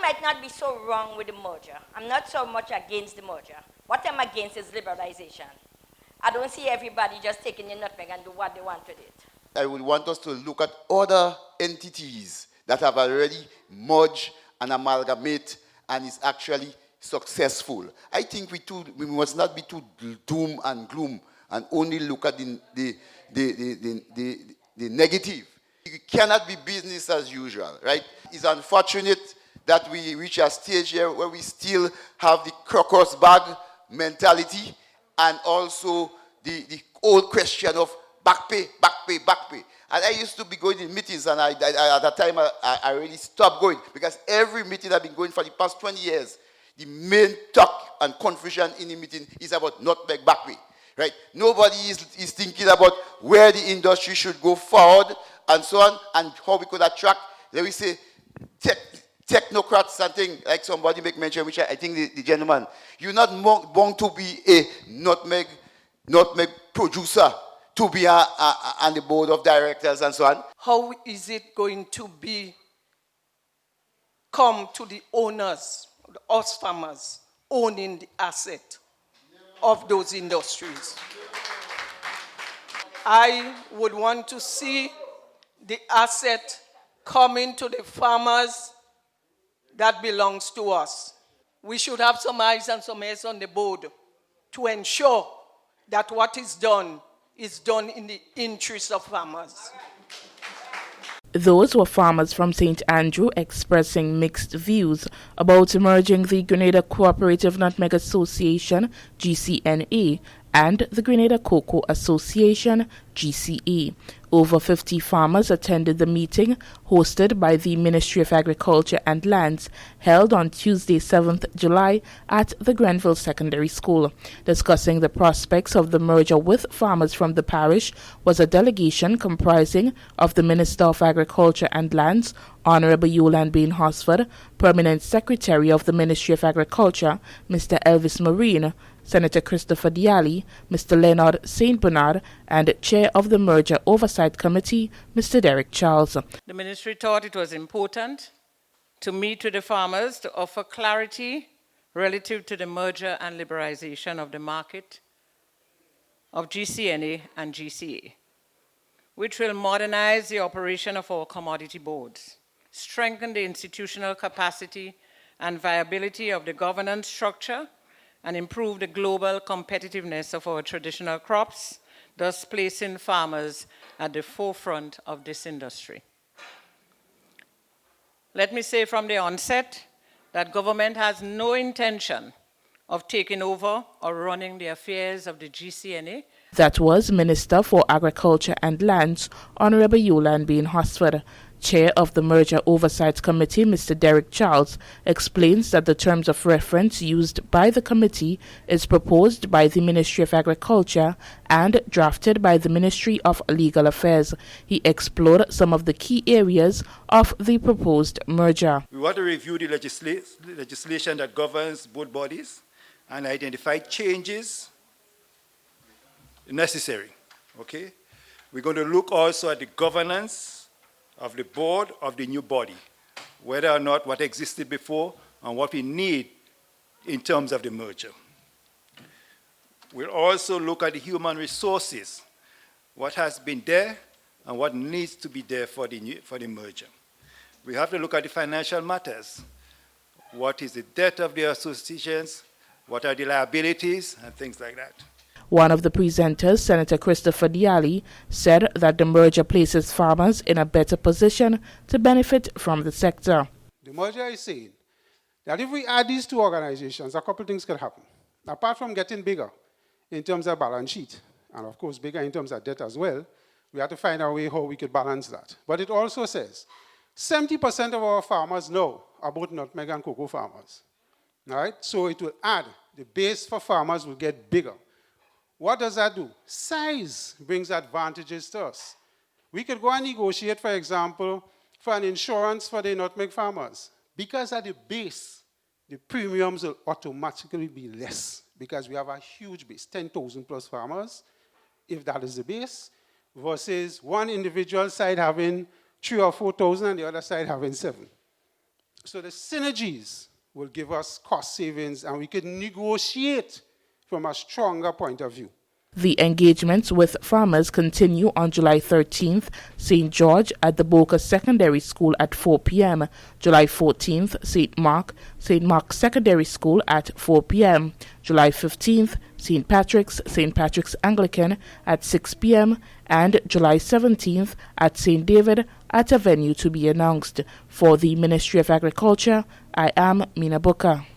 might not be so wrong with the merger. I'm not so much against the merger. What I'm against is liberalization. I don't see everybody just taking the nutmeg and do what they want with it. I would want us to look at other entities that have already merged and amalgamate and is actually successful. I think we must not be too doom and gloom and only look at the negative. It cannot be business as usual, right? It's unfortunate that we reach a stage here where we still have the crocus bag mentality and also the old question of back pay. And I used to be going in meetings, and at that time I really stopped going, because every meeting I've been going for the past 20 years, the main talk and confusion in the meeting is about nutmeg back pay, right? Nobody is thinking about where the industry should go forward and so on, and how we could attract, let me say, technocrats, something like somebody make mention, which I think the gentleman, you're not born to be a nutmeg producer, to be on the board of directors and so on. How is it going to come to the owners, us farmers, owning the asset of those industries? I would want to see the asset coming to the farmers that belongs to us. We should have some eyes and some ears on the board to ensure that what is done in the interest of farmers. Those were farmers from St. Andrew expressing mixed views about merging the Grenada Cooperative Nutmeg Association, GCNA, and the Grenada Cocoa Association, GCA. Over 50 farmers attended the meeting hosted by the Ministry of Agriculture and Lands, held on Tuesday, 7th July at the Grenville Secondary School. Discussing the prospects of the merger with farmers from the parish was a delegation comprising of the Minister of Agriculture and Lands, Honorable Yolande Bain Hosford, Permanent Secretary of the Ministry of Agriculture, Mr. Elvis Marine, Senator Christopher Diali, Mr. Leonard St. Bernard, and Chair of the Merger Oversight Committee, Mr. Derek Charles. The ministry thought it was important to meet with the farmers to offer clarity relative to the merger and liberalization of the market of GCNA and GCA, which will modernize the operation of our commodity boards, strengthen the institutional capacity and viability of the governance structure, and improve the global competitiveness of our traditional crops, thus placing farmers at the forefront of this industry. Let me say from the onset that government has no intention of taking over or running the affairs of the GCNA. That was Minister for Agriculture and Lands, Honorable Yolande Bain Hosford. Chair of the Merger Oversight Committee, Mr. Derek Charles, explains that the terms of reference used by the committee is proposed by the Ministry of Agriculture and drafted by the Ministry of Legal Affairs. He explored some of the key areas of the proposed merger. We want to review the legislation that governs both bodies and identify changes necessary. Okay? We're going to look also at the governance of the board of the new body, whether or not what existed before and what we need in terms of the merger. We'll also look at the human resources, what has been there and what needs to be there for the merger. We have to look at the financial matters. What is the debt of the associations? What are the liabilities and things like that. One of the presenters, Senator Christopher Diali, said that the merger places farmers in a better position to benefit from the sector. The merger is saying that if we add these two organizations, a couple of things could happen. Apart from getting bigger in terms of balance sheet, and of course bigger in terms of debt as well, we have to find a way how we could balance that. But it also says 70% of our farmers know about nutmeg and cocoa farmers. All right? So it will add, the base for farmers will get bigger. What does that do? Size brings advantages to us. We could go and negotiate, for example, for an insurance for the nutmeg farmers. Because at the base, the premiums will automatically be less because we have a huge base, 10,000 plus farmers, if that is the base, versus one individual side having 3,000 or 4,000 and the other side having 7. So the synergies will give us cost savings, and we can negotiate from a stronger point of view. The engagements with farmers continue on July 13th, St. George at the Boca Secondary School at 4 p.m., July 14th, St. Mark Secondary School at 4 p.m., July 15th, St. Patrick's Anglican at 6 p.m., and July 17th at St. David at a venue to be announced. For the Ministry of Agriculture, I am Mina Booker.